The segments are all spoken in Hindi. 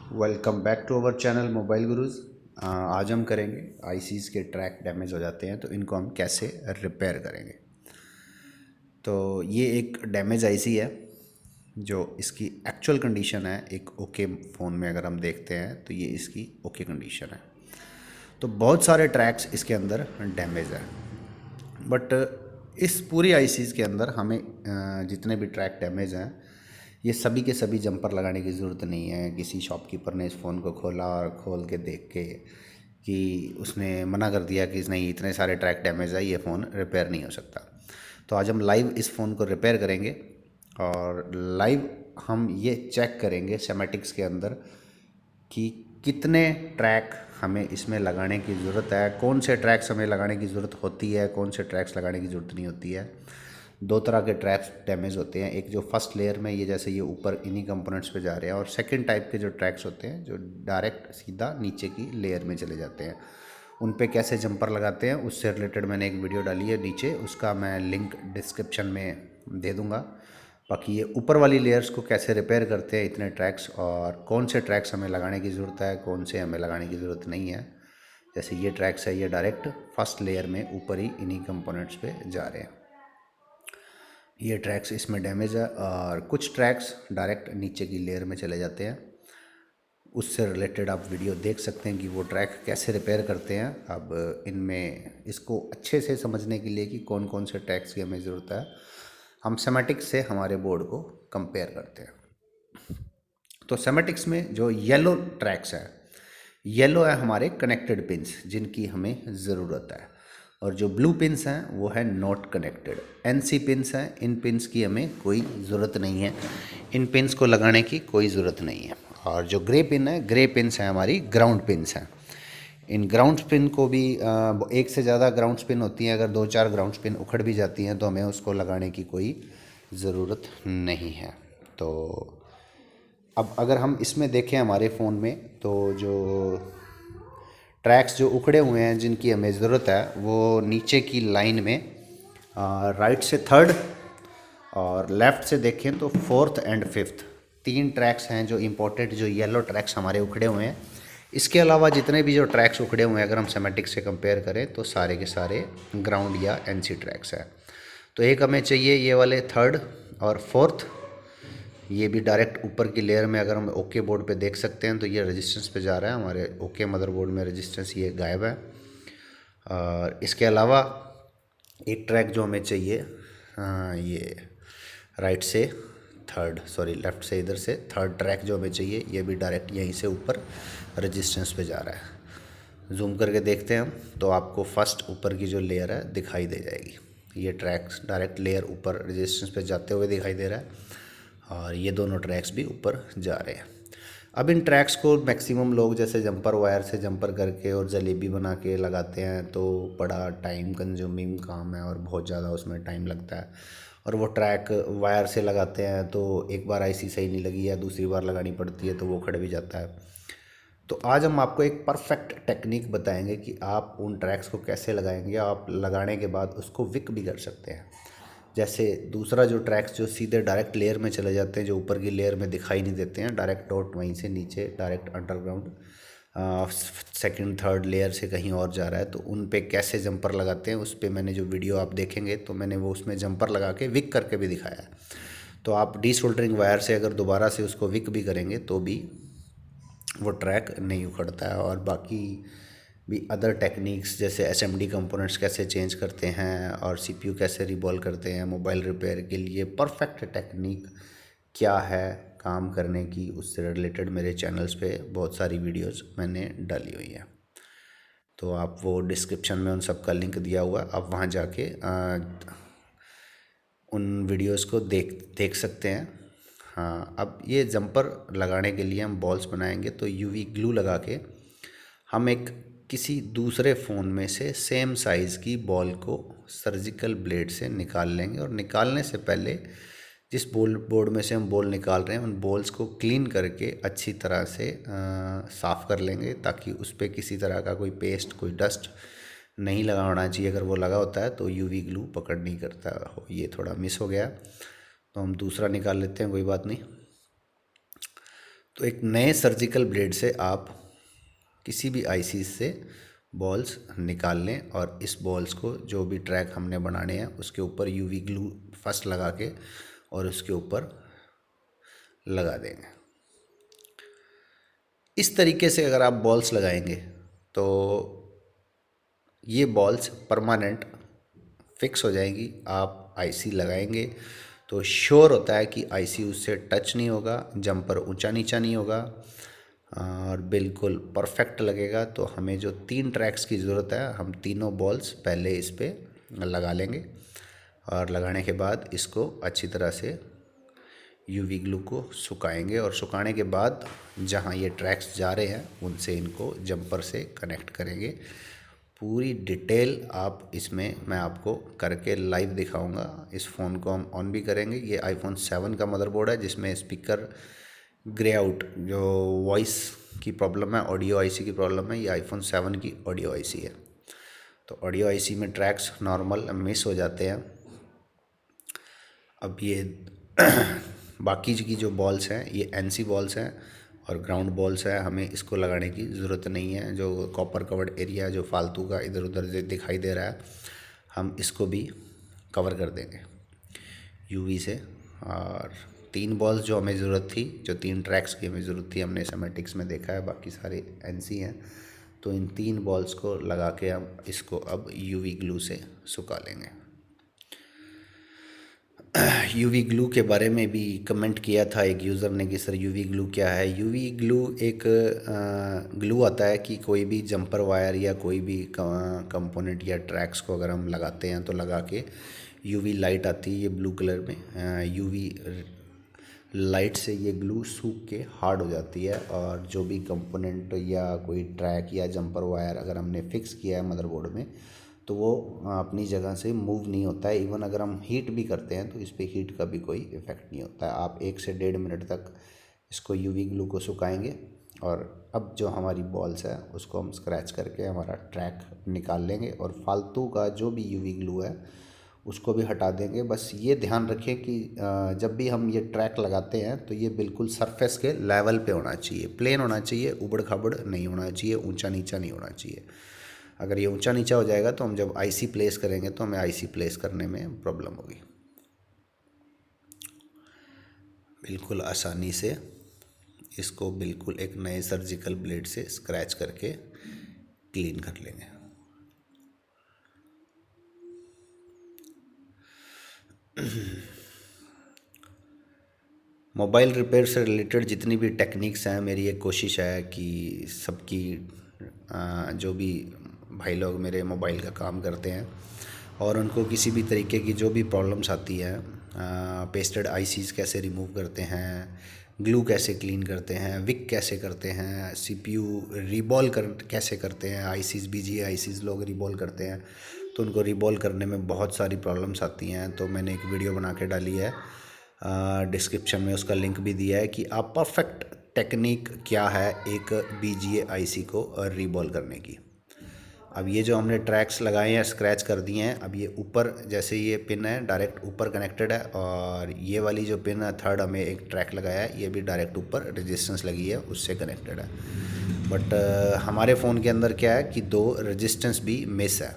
Welcome back to our channel mobile gurus. आज हम करेंगे आईसीज़ के ट्रैक डैमेज हो जाते हैं तो इनको हम कैसे रिपेयर करेंगे। तो ये एक डैमेज आईसी है जो इसकी एक्चुअल कंडीशन है। एक ओके फ़ोन में अगर हम देखते हैं तो ये इसकी ओके कंडीशन है। तो बहुत सारे ट्रैक्स इसके अंदर डैमेज है, बट इस पूरी आईसीज़ के अंदर हमें जितने भी ट्रैक डैमेज हैं ये सभी के सभी जंपर लगाने की ज़रूरत नहीं है। किसी शॉपकीपर ने इस फ़ोन को खोला और खोल के देख के कि उसने मना कर दिया कि नहीं, इतने सारे ट्रैक डैमेज है, ये फ़ोन रिपेयर नहीं हो सकता। तो आज हम लाइव इस फ़ोन को रिपेयर करेंगे और लाइव हम ये चेक करेंगे सेमेटिक्स के अंदर कि कितने ट्रैक हमें इसमें लगाने की ज़रूरत है, कौन से ट्रैक्स हमें लगाने की ज़रूरत होती है, कौन से ट्रैक्स लगाने की ज़रूरत नहीं होती है। दो तरह के ट्रैक्स डैमेज होते हैं, एक जो फर्स्ट लेयर में ये जैसे ये ऊपर इन्हीं कंपोनेंट्स पे जा रहे हैं, और सेकंड टाइप के जो ट्रैक्स होते हैं जो डायरेक्ट सीधा नीचे की लेयर में चले जाते हैं। उन पे कैसे जंपर लगाते हैं उससे रिलेटेड मैंने एक वीडियो डाली है नीचे, उसका मैं लिंक डिस्क्रिप्शन में दे दूँगा। बाकी ये ऊपर वाली लेयर्स को कैसे रिपेयर करते हैं इतने ट्रैक्स, और कौन से ट्रैक्स हमें लगाने की ज़रूरत है, कौन से हमें लगाने की ज़रूरत नहीं है। जैसे ये ट्रैक्स है, ये डायरेक्ट फर्स्ट लेयर में ऊपर ही इन्हीं कंपोनेंट्स पे जा रहे हैं। ये ट्रैक्स इसमें डैमेज है और कुछ ट्रैक्स डायरेक्ट नीचे की लेयर में चले जाते हैं। उससे रिलेटेड आप वीडियो देख सकते हैं कि वो ट्रैक कैसे रिपेयर करते हैं। अब इनमें इसको अच्छे से समझने के लिए कि कौन कौन से ट्रैक्स की हमें ज़रूरत है, हम सेमेटिक्स से हमारे बोर्ड को कंपेयर करते हैं। तो सेमेटिक्स में जो येलो ट्रैक्स है, येलो है हमारे कनेक्टेड पिंस जिनकी हमें ज़रूरत है, और जो ब्लू पिंस हैं वो है नॉट कनेक्टेड। एनसी पिंस हैं, इन पिंस की हमें कोई ज़रूरत नहीं है, इन पिंस को लगाने की कोई ज़रूरत नहीं है। और जो ग्रे पिन है, ग्रे पिंस हैं हमारी ग्राउंड पिंस हैं। इन ग्राउंड पिन को भी एक से ज़्यादा ग्राउंड पिन होती हैं, अगर दो चार ग्राउंड पिन उखड़ भी जाती हैं तो हमें उसको लगाने की कोई ज़रूरत नहीं है। तो अब अगर हम इसमें देखें हमारे फ़ोन में, तो जो ट्रैक्स जो उखड़े हुए हैं जिनकी हमें ज़रूरत है वो नीचे की लाइन में राइट से थर्ड और लेफ़्ट से देखें तो फोर्थ एंड फिफ्थ, तीन ट्रैक्स हैं जो इम्पोर्टेंट, जो येलो ट्रैक्स हमारे उखड़े हुए हैं। इसके अलावा जितने भी जो ट्रैक्स उखड़े हुए हैं अगर हम सेमेटिक से कंपेयर करें तो सारे के सारे ग्राउंड या एनसी ट्रैक्स हैं। तो एक हमें चाहिए ये वाले थर्ड और फोर्थ। ये भी डायरेक्ट ऊपर की लेयर में अगर हम ओके बोर्ड पे देख सकते हैं तो ये रेजिस्टेंस पे जा रहा है। हमारे ओके मदरबोर्ड में रेजिस्टेंस ये गायब है। और इसके अलावा एक ट्रैक जो हमें चाहिए, ये राइट से थर्ड, सॉरी लेफ़्ट से इधर से थर्ड ट्रैक जो हमें चाहिए, ये भी डायरेक्ट यहीं से ऊपर रेजिस्टेंस पे जा रहा है। जूम करके देखते हैं हम तो आपको फर्स्ट ऊपर की जो लेयर है दिखाई दे जाएगी। ये ट्रैक्स डायरेक्ट लेयर ऊपर रेजिस्टेंस पे जाते हुए दिखाई दे रहा है, और ये दोनों ट्रैक्स भी ऊपर जा रहे हैं। अब इन ट्रैक्स को मैक्सिमम लोग जैसे जंपर वायर से जंपर करके और जलेबी बना के लगाते हैं, तो बड़ा टाइम कंज्यूमिंग काम है और बहुत ज़्यादा उसमें टाइम लगता है। और वो ट्रैक वायर से लगाते हैं तो एक बार आईसी सही नहीं लगी या दूसरी बार लगानी पड़ती है तो वो खड़ भी जाता है। तो आज हम आपको एक परफेक्ट टेक्निक बताएंगे कि आप उन ट्रैक्स को कैसे लगाएंगे। आप लगाने के बाद उसको विक भी कर सकते हैं। जैसे दूसरा जो ट्रैक्स जो सीधे डायरेक्ट लेयर में चले जाते हैं, जो ऊपर की लेयर में दिखाई नहीं देते हैं, डायरेक्ट डॉट वहीं से नीचे direct underground second third layer से कहीं और जा रहा है, तो उन पे कैसे जंपर लगाते हैं उस पे मैंने जो वीडियो आप देखेंगे तो मैंने वो उसमें जंपर लगा के विक करके भी दिखाया है। तो आप डीसोल्डरिंग वायर से अगर दोबारा से उसको विक भी करेंगे तो भी वो ट्रैक नहीं उखड़ता है। और बाकी भी अदर टेक्निक्स जैसे एसएमडी कंपोनेंट्स कैसे चेंज करते हैं और सीपीयू कैसे रिबॉल करते हैं मोबाइल रिपेयर के लिए, परफेक्ट टेक्निक क्या है काम करने की, उससे रिलेटेड मेरे चैनल्स पे बहुत सारी वीडियोस मैंने डाली हुई हैं। तो आप वो डिस्क्रिप्शन में उन सब का लिंक दिया हुआ है, आप वहाँ जाके उन वीडियोस को देख सकते हैं। हाँ, अब ये जंपर लगाने के लिए हम बॉल्स बनाएंगे तो यूवी ग्लू लगा के हम एक किसी दूसरे फ़ोन में से सेम साइज़ की बॉल को सर्जिकल ब्लेड से निकाल लेंगे, और निकालने से पहले जिस बोर्ड में से हम बॉल निकाल रहे हैं उन बॉल्स को क्लीन करके अच्छी तरह से साफ़ कर लेंगे, ताकि उस पर किसी तरह का कोई पेस्ट कोई डस्ट नहीं लगा होना चाहिए। अगर वो लगा होता है तो यूवी ग्लू पकड़ नहीं करता हो। ये थोड़ा मिस हो गया तो हम दूसरा निकाल लेते हैं, कोई बात नहीं। तो एक नए सर्जिकल ब्लेड से आप किसी भी आईसी से बॉल्स निकाल लें और इस बॉल्स को जो भी ट्रैक हमने बनाने हैं उसके ऊपर यूवी ग्लू फर्स्ट लगा के और उसके ऊपर लगा देंगे। इस तरीके से अगर आप बॉल्स लगाएंगे तो ये बॉल्स परमानेंट फिक्स हो जाएंगी। आप आईसी लगाएंगे तो श्योर होता है कि आईसी उससे टच नहीं होगा, जंपर ऊंचा नीचा नहीं होगा और बिल्कुल परफेक्ट लगेगा। तो हमें जो 3 ट्रैक्स की ज़रूरत है, हम तीनों बॉल्स पहले इस पर लगा लेंगे और लगाने के बाद इसको अच्छी तरह से यूवी ग्लू को सुखाएंगे और सुखाने के बाद जहाँ ये ट्रैक्स जा रहे हैं उनसे इनको जंपर से कनेक्ट करेंगे। पूरी डिटेल आप इसमें मैं आपको करके लाइव दिखाऊंगा। इस फ़ोन को हम ऑन भी करेंगे। ये आईफोन 7 का मदरबोर्ड है जिसमें स्पीकर ग्रे आउट जो वॉइस की प्रॉब्लम है, ऑडियो आईसी की प्रॉब्लम है, ये आईफोन 7 की ऑडियो आईसी है। तो ऑडियो आईसी में ट्रैक्स नॉर्मल मिस हो जाते हैं। अब ये बाकी की जो बॉल्स हैं ये एनसी बॉल्स हैं और ग्राउंड बॉल्स है, हमें इसको लगाने की ज़रूरत नहीं है। जो कॉपर कवर्ड एरिया जो फालतू का इधर उधर दिखाई दे रहा है, हम इसको भी कवर कर देंगे यूवी से। और 3 बॉल्स जो हमें ज़रूरत थी, जो 3 ट्रैक्स की हमें ज़रूरत थी, हमने सिमेटिक्स में देखा है, बाकी सारे एनसी हैं। तो इन 3 बॉल्स को लगा के हम इसको अब यूवी ग्लू से सुखा लेंगे। यूवी ग्लू के बारे में भी कमेंट किया था एक यूज़र ने कि सर यूवी ग्लू क्या है। यूवी ग्लू एक ग्लू आता है कि कोई भी जंपर वायर या कोई भी कंपोनेंट या ट्रैक्स को अगर हम लगाते हैं तो लगा के यूवी लाइट आती है ये ब्लू कलर में, यूवी लाइट से ये ग्लू सूख के हार्ड हो जाती है और जो भी कंपोनेंट या कोई ट्रैक या जंपर वायर अगर हमने फिक्स किया है मदरबोर्ड में तो वो अपनी जगह से मूव नहीं होता है। इवन अगर हम हीट भी करते हैं तो इस पर हीट का भी कोई इफ़ेक्ट नहीं होता है। आप 1 से 1.5 मिनट तक इसको यूवी ग्लू को सुखाएंगे और अब जो हमारी बॉल्स है उसको हम स्क्रैच करके हमारा ट्रैक निकाल लेंगे और फालतू का जो भी यूवी ग्लू है उसको भी हटा देंगे। बस ये ध्यान रखें कि जब भी हम ये ट्रैक लगाते हैं तो ये बिल्कुल सरफेस के लेवल पे होना चाहिए, प्लेन होना चाहिए, उबड़ खाबड़ नहीं होना चाहिए, ऊंचा नीचा नहीं होना चाहिए। अगर ये ऊंचा नीचा हो जाएगा तो हम जब आईसी प्लेस करेंगे तो हमें आईसी प्लेस करने में प्रॉब्लम होगी। बिल्कुल आसानी से इसको बिल्कुल एक नए सर्जिकल ब्लेड से स्क्रैच करके क्लीन कर लेंगे। मोबाइल रिपेयर से रिलेटेड जितनी भी टेक्निक्स हैं, मेरी एक कोशिश है कि सबकी जो भी भाई लोग मेरे मोबाइल का काम करते हैं और उनको किसी भी तरीके की जो भी प्रॉब्लम्स आती हैं, पेस्टेड आईसीज कैसे रिमूव करते हैं, ग्लू कैसे क्लीन करते हैं, विक कैसे करते हैं, सीपीयू रिबॉल कैसे करते हैं, आईसीज बीजीए आईसीज लोग रिबॉल करते हैं तो उनको रिबॉल करने में बहुत सारी प्रॉब्लम्स आती हैं। तो मैंने एक वीडियो बना के डाली है, डिस्क्रिप्शन में उसका लिंक भी दिया है कि आप परफेक्ट टेक्निक क्या है एक बीजीए आईसी को रिबॉल करने की। अब ये जो हमने ट्रैक्स लगाए हैं, स्क्रैच कर दिए हैं, अब ये ऊपर जैसे ये पिन है डायरेक्ट ऊपर कनेक्टेड है और ये वाली जो पिन है थर्ड हमें एक ट्रैक लगाया है ये भी डायरेक्ट ऊपर रेजिस्टेंस लगी है उससे कनेक्टेड है। बट हमारे फ़ोन के अंदर क्या है कि 2 रेजिस्टेंस भी मिस है,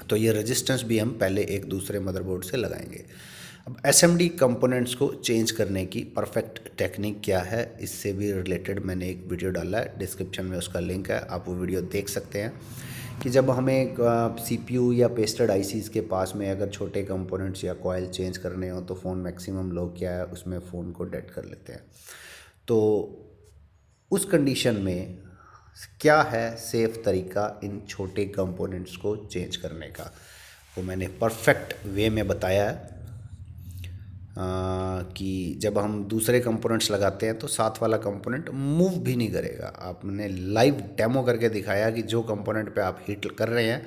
तो ये रेजिस्टेंस भी हम पहले एक दूसरे मदरबोर्ड से लगाएंगे। अब एसएमडी कंपोनेंट्स को चेंज करने की परफेक्ट टेक्निक क्या है, इससे भी रिलेटेड मैंने एक वीडियो डाला है, डिस्क्रिप्शन में उसका लिंक है, आप वो वीडियो देख सकते हैं। कि जब हमें सीपीयू या पेस्टेड आईसीज के पास में अगर छोटे कंपोनेंट्स या कॉइल चेंज करने हो तो फ़ोन मैक्सिमम लोग क्या है उसमें फ़ोन को डेड कर लेते हैं। तो उस कंडीशन में क्या है सेफ़ तरीका इन छोटे कंपोनेंट्स को चेंज करने का, वो मैंने परफेक्ट वे में बताया है। कि जब हम दूसरे कंपोनेंट्स लगाते हैं तो साथ वाला कंपोनेंट मूव भी नहीं करेगा। आपने लाइव डेमो करके दिखाया कि जो कंपोनेंट पे आप हिट कर रहे हैं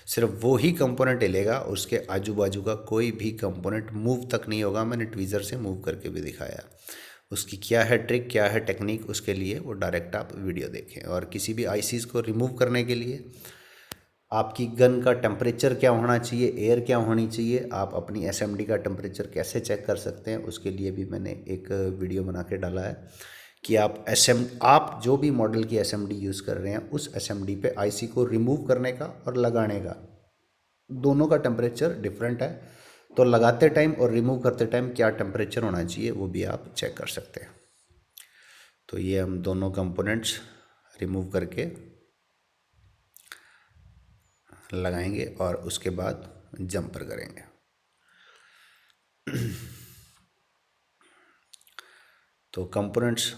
सिर्फ वो ही कंपोनेंट हिलेगा, उसके आजू बाजू का कोई भी कंपोनेंट मूव तक नहीं होगा। मैंने ट्वीज़र से मूव करके भी दिखाया। उसकी क्या है ट्रिक, क्या है टेक्निक, उसके लिए वो डायरेक्ट आप वीडियो देखें। और किसी भी आईसीज़ को रिमूव करने के लिए आपकी गन का टेम्परेचर क्या होना चाहिए, एयर क्या होनी चाहिए, आप अपनी एसएमडी का टेम्परेचर कैसे चेक कर सकते हैं, उसके लिए भी मैंने एक वीडियो बना के डाला है कि आप जो भी मॉडल की एसएमडी यूज़ कर रहे हैं उस एसएमडी पे आईसी को रिमूव करने का और लगाने का दोनों का टेम्परेचर डिफरेंट है। तो लगाते टाइम और रिमूव करते टाइम क्या टेम्परेचर होना चाहिए वो भी आप चेक कर सकते हैं। तो ये हम दोनों कंपोनेंट्स रिमूव करके लगाएंगे और उसके बाद जंपर करेंगे। तो कंपोनेंट्स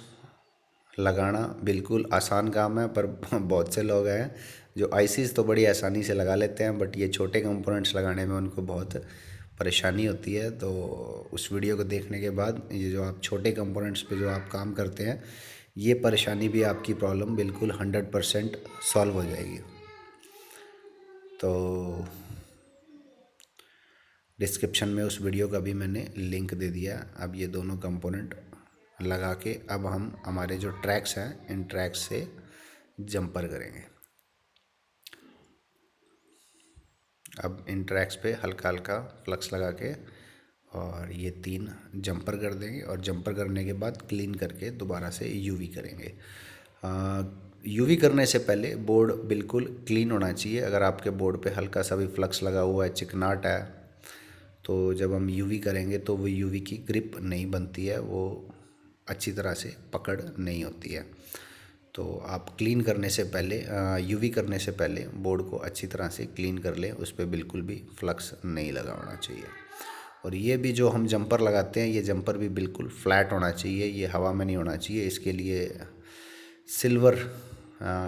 लगाना बिल्कुल आसान काम है, पर बहुत से लोग हैं जो आईसीज तो बड़ी आसानी से लगा लेते हैं, बट ये छोटे कंपोनेंट्स लगाने में उनको बहुत परेशानी होती है। तो उस वीडियो को देखने के बाद ये जो आप छोटे कंपोनेंट्स पे जो आप काम करते हैं, ये परेशानी भी आपकी प्रॉब्लम बिल्कुल 100% सॉल्व हो जाएगी। तो डिस्क्रिप्शन में उस वीडियो का भी मैंने लिंक दे दिया। अब ये दोनों कंपोनेंट लगा के अब हम हमारे जो ट्रैक्स हैं इन ट्रैक्स से जंपर करेंगे। अब इन ट्रैक्स पे हल्का हल्का फ्लक्स लगा के और ये 3 जंपर कर देंगे और जंपर करने के बाद क्लीन करके दोबारा से यूवी करेंगे। यूवी करने से पहले बोर्ड बिल्कुल क्लीन होना चाहिए। अगर आपके बोर्ड पे हल्का सा भी फ्लक्स लगा हुआ है, चिकनाट है, तो जब हम यूवी करेंगे तो वो यूवी की ग्रिप नहीं बनती है, वो अच्छी तरह से पकड़ नहीं होती है। तो आप क्लीन करने से पहले यूवी करने से पहले बोर्ड को अच्छी तरह से क्लीन कर लें, उस पर बिल्कुल भी फ्लक्स नहीं लगा होना चाहिए। और ये भी जो हम जंपर लगाते हैं, ये जंपर भी बिल्कुल फ्लैट होना चाहिए, ये हवा में नहीं होना चाहिए। इसके लिए silver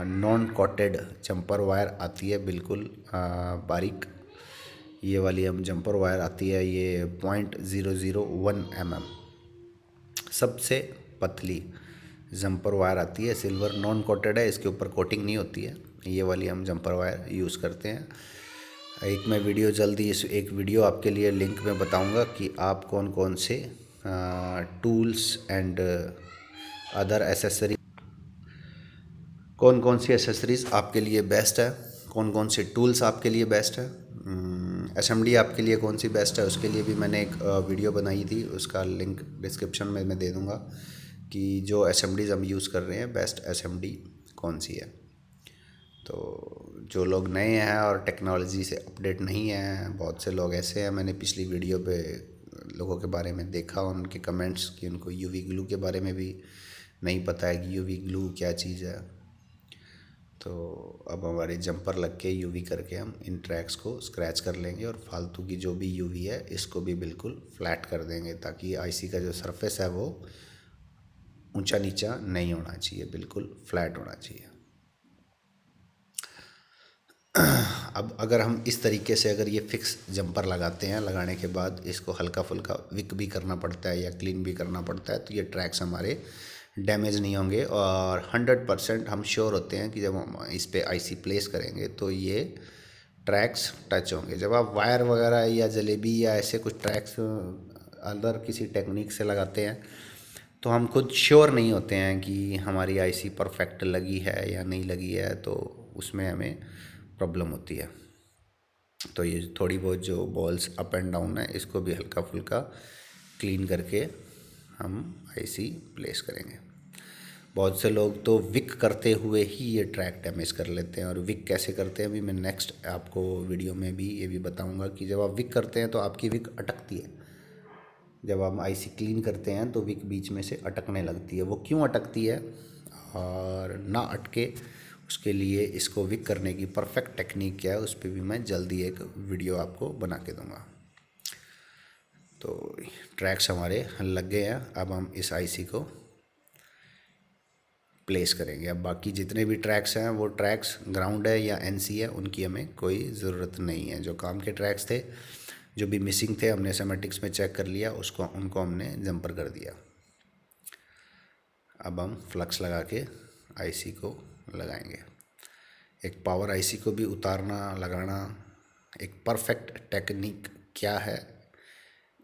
non coated jumper wire आती है, बिल्कुल बारीक। ये वाली हम जंपर वायर आती है, ये 0.001 mm सबसे पतली जंपर वायर आती है, सिल्वर नॉन कोटेड है, इसके ऊपर कोटिंग नहीं होती है। ये वाली हम जंपर वायर यूज़ करते हैं। एक मैं वीडियो जल्दी एक वीडियो आपके लिए लिंक में बताऊंगा कि आप कौन कौन से टूल्स एंड अदर एसेसरी कौन कौन सी एसेसरीज़ आपके लिए बेस्ट है, कौन कौन से टूल्स आपके लिए बेस्ट है, एसएमडी आपके लिए कौन सी बेस्ट है, उसके लिए भी मैंने एक वीडियो बनाई थी। उसका लिंक डिस्क्रिप्शन में मैं दे दूँगा कि जो एसएमडीज़ हम यूज़ कर रहे हैं बेस्ट एसएमडी कौन सी है। तो जो लोग नए हैं और टेक्नोलॉजी से अपडेट नहीं हैं, बहुत से लोग ऐसे हैं, मैंने पिछली वीडियो पे लोगों के बारे में देखा उनके कमेंट्स कि उनको यूवी ग्लू के बारे में भी नहीं पता है कि यूवी ग्लू क्या चीज़ है। तो अब हमारे जंपर लग के यूवी करके हम इन ट्रैक्स को स्क्रैच कर लेंगे और फालतू की जो भी यूवी है इसको भी बिल्कुल फ्लैट कर देंगे, ताकि आईसी का जो सरफेस है वो ऊंचा नीचा नहीं होना चाहिए, बिल्कुल फ्लैट होना चाहिए। अब अगर हम इस तरीके से अगर ये फिक्स जंपर लगाते हैं, लगाने के बाद इसको हल्का फुल्का विक भी करना पड़ता है या क्लीन भी करना पड़ता है, तो ये ट्रैक्स हमारे डैमेज नहीं होंगे और 100% हम श्योर होते हैं कि जब हम इस पर आईसी प्लेस करेंगे तो ये ट्रैक्स टच होंगे। जब आप वायर वगैरह या जलेबी या ऐसे कुछ ट्रैक्स अदर किसी टेक्निक से लगाते हैं तो हम खुद श्योर नहीं होते हैं कि हमारी आईसी परफेक्ट लगी है या नहीं लगी है, तो उसमें हमें प्रॉब्लम होती है। तो ये थोड़ी बहुत जो बॉल्स अप एंड डाउन है इसको भी हल्का फुल्का क्लीन करके हम आईसी प्लेस करेंगे। बहुत से लोग तो विक करते हुए ही ये ट्रैक डैमेज कर लेते हैं, और विक कैसे करते हैं अभी मैं नेक्स्ट आपको वीडियो में भी ये भी बताऊंगा कि जब आप विक करते हैं तो आपकी विक अटकती है। जब आप आईसी क्लीन करते हैं तो विक बीच में से अटकने लगती है। वो क्यों अटकती है और ना अटके उसके लिए इसको विक करने की परफेक्ट टेक्निक क्या है उस पर भी मैं जल्दी एक वीडियो आपको बना के दूंगा। तो ट्रैक्स हमारे लग गए हैं, अब हम इस आईसी को प्लेस करेंगे। अब बाकी जितने भी ट्रैक्स हैं वो ट्रैक्स ग्राउंड है या एनसी है, उनकी हमें कोई ज़रूरत नहीं है। जो काम के ट्रैक्स थे जो भी मिसिंग थे हमने सेमेटिक्स में चेक कर लिया, उनको हमने जंपर कर दिया। अब हम फ्लक्स लगा के आईसी को लगाएंगे। एक पावर आईसी को भी उतारना लगाना एक परफेक्ट टेक्निक क्या है।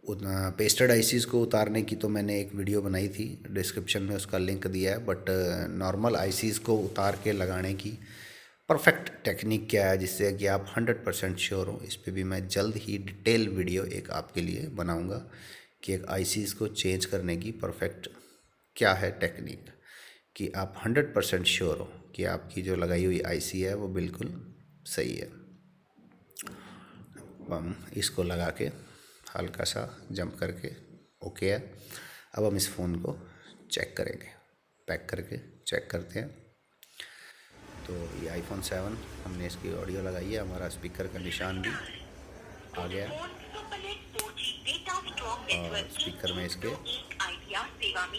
पेस्टेड आईसीज़ को उतारने की तो मैंने एक वीडियो बनाई थी, डिस्क्रिप्शन में उसका लिंक दिया है, बट नॉर्मल आईसीज़ को उतार के लगाने की परफेक्ट टेक्निक क्या है जिससे कि आप 100% श्योर हो, इस पे भी मैं जल्द ही डिटेल वीडियो एक आपके लिए बनाऊंगा कि एक आईसीज़ को चेंज करने की परफेक्ट क्या है टेक्निक। कि आप 100% श्योर हो कि आपकी जो लगाई हुई आईसी है वो बिल्कुल सही है। हम इसको लगा के हल्का सा जंप करके ओके है। अब हम इस फ़ोन को चेक करेंगे, पैक करके चेक करते हैं। तो ये iPhone 7 हमने इसकी ऑडियो लगाई है, हमारा स्पीकर का निशान भी आ गया और स्पीकर में इसके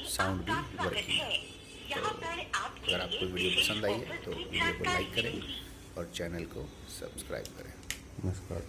साउंड भी वर्किंग है। तो अगर आपको वीडियो पसंद आई है तो वीडियो को लाइक करें और चैनल को सब्सक्राइब करें। नमस्कार।